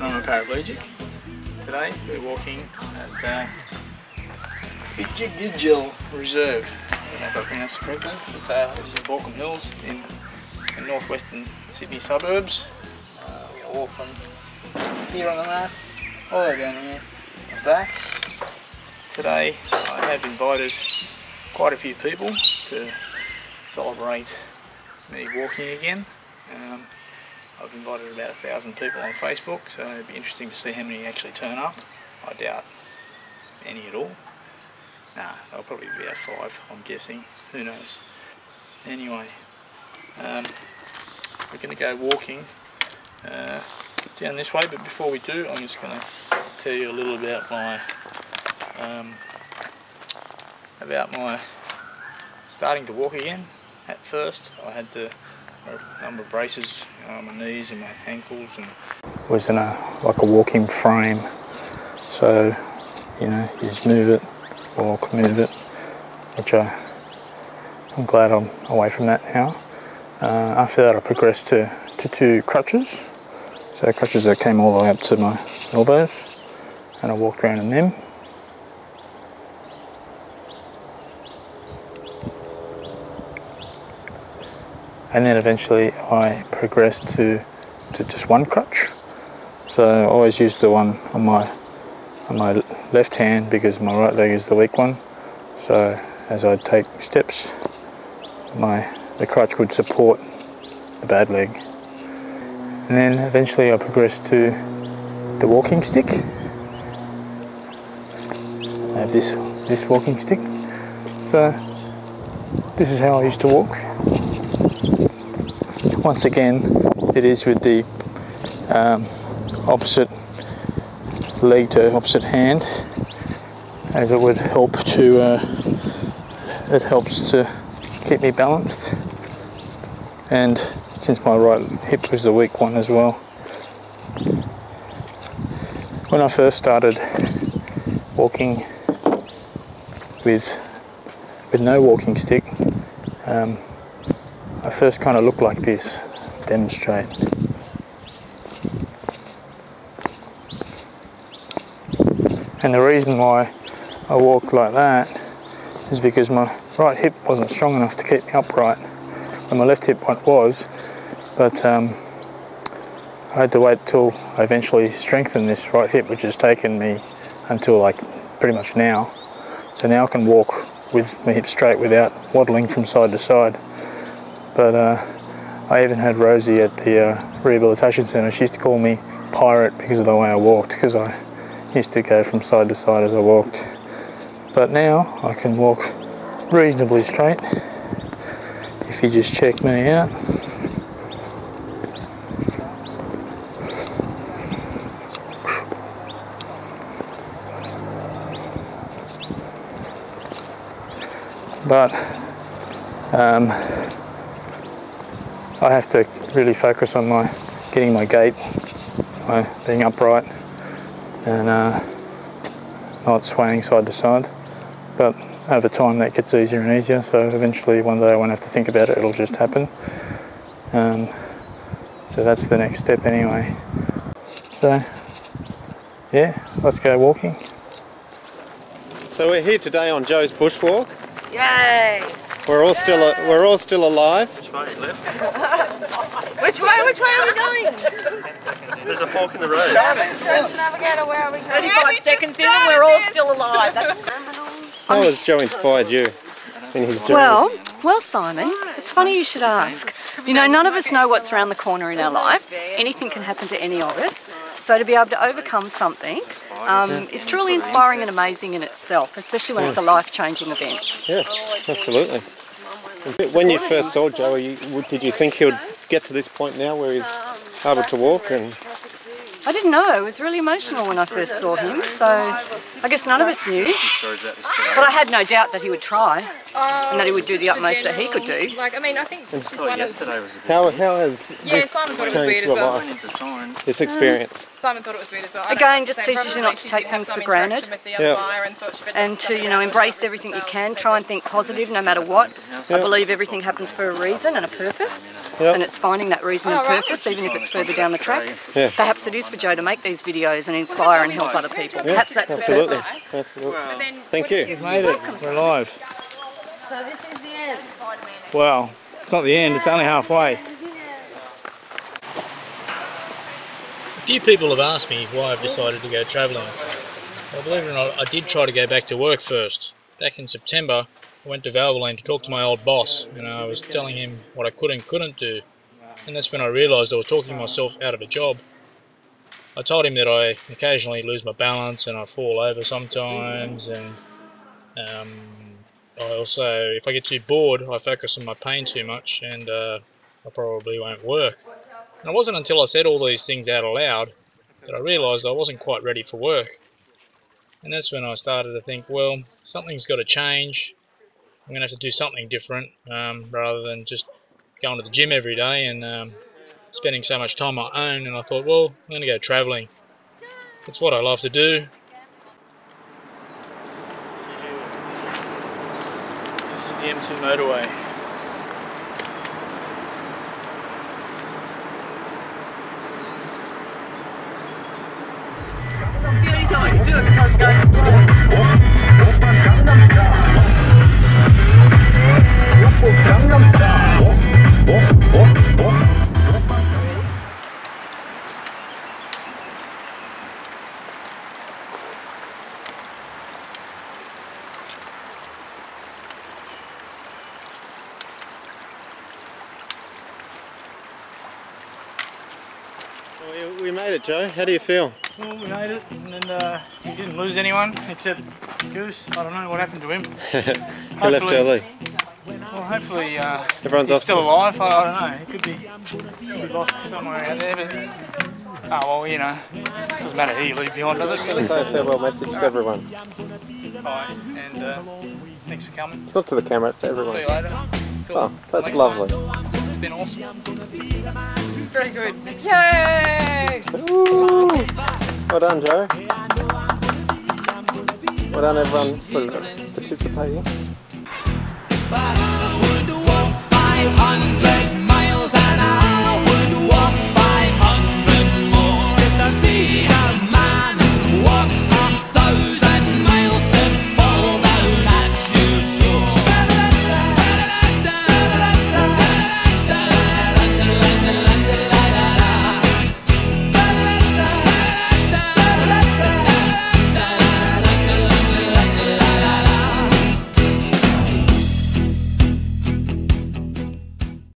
I'm a paraplegic. Today we're walking at Paraplegic Reserve. I don't know if I pronounced it correctly, but this is in Walkham Hills in northwestern Sydney suburbs. We're going to walk from here on the map all the way down there and back. Today I have invited quite a few people to celebrate me walking again. I've invited about 1,000 people on Facebook, so it'd be interesting to see how many actually turn up. I doubt any at all. Nah, there'll probably be about 5, I'm guessing. Who knows? Anyway, we're going to go walking down this way, but before we do, I'm just going to tell you a little about my starting to walk again. At first, I had a number of braces on my knees and my ankles, and was in like a walking frame. So, you know, you just move it, walk, move it, which I'm glad I'm away from that now. After that, I progressed to 2 crutches. So crutches that came all the way up to my elbows, and I walked around in them. And then eventually I progressed to just 1 crutch. So I always use the one on my left hand because my right leg is the weak one. So as I take steps, the crutch would support the bad leg. And then eventually I progressed to the walking stick. I have this walking stick. So this is how I used to walk. Once again, it is with the opposite leg to opposite hand, as it would help to, it helps to keep me balanced. And since my right hip was the weak one as well. When I first started walking with no walking stick, I first kind of looked like this. Demonstrate. And the reason why I walked like that is because my right hip wasn't strong enough to keep me upright, and my left hip was, but I had to wait till I eventually strengthened this right hip, which has taken me until like pretty much now. So now I can walk with my hip straight without waddling from side to side. But I even had Rosie at the rehabilitation centre. She used to call me Pirate because of the way I walked, because I used to go from side to side as I walked. But now I can walk reasonably straight if you just check me out. But I have to really focus on getting my gait, being upright and not swaying side to side. But over time that gets easier and easier, so eventually one day I won't have to think about it, it'll just happen. So that's the next step anyway. So yeah, let's go walking. So we're here today on Joe's bushwalk. Yay! We're all still alive. Which way? Left? Which way are we going? There's a fork in the road. Navigator, where are we going? 35 seconds in and we're all still alive. How has Joe inspired you in his journey? Well, Simon, it's funny you should ask. You know, none of us know what's around the corner in our life. Anything can happen to any of us. So to be able to overcome something is truly inspiring and amazing in itself, especially when it's a life-changing event. Yeah, absolutely. When you first saw Joe, did you think he would get to this point now where he's able to walk? And I didn't know. It was really emotional when I first saw him, so I guess none of us knew. But I had no doubt that he would try and that he would do the utmost that he could do. Like, I mean, I think just one of... how has Simon thought it was weird as well. This experience? Simon thought it was weird as well. Again, just teaches you not to take things for granted. And to, you know, embrace everything you can, try and think positive no matter what. I believe everything happens for a reason and a purpose. Yep. and it's finding that reason and purpose, even if it's further down the track. Yeah. Perhaps it is for Joe to make these videos and inspire and help other people. Perhaps that's Absolutely. the purpose. Absolutely. Thank you. We've made it. We're alive. So this is the end. Well, it's not the end. It's only halfway. A few people have asked me why I've decided to go travelling. Well, believe it or not, I did try to go back to work first. Back in September, I went to Valvoline to talk to my old boss, and I was telling him what I could and couldn't do. And that's when I realised I was talking myself out of a job. I told him that I occasionally lose my balance and I fall over sometimes, and I also, if I get too bored, I focus on my pain too much, and I probably won't work. And it wasn't until I said all these things out aloud that I realised I wasn't quite ready for work. And that's when I started to think, well, something's got to change. I'm going to have to do something different rather than just going to the gym every day and spending so much time on my own. And I thought, well, I'm going to go travelling. It's what I love to do. This is the M2 motorway. The only time I can do it because I'm going slow. We made it, Joe. How do you feel? Well, we made it, and we didn't lose anyone except Goose. I don't know what happened to him. He left early. Well, hopefully Everyone's he's off. still alive. I don't know. He could be lost somewhere out there. But oh well, you know, doesn't matter who you leave behind, does it? Really? Say a farewell message to everyone. Bye, and thanks for coming. It's not to the camera, it's to everyone. See you later. Till Oh, that's next lovely. time. It's been awesome. Very good. Yay! Ooh. Well done, Joe. Well done, everyone, for participating. 500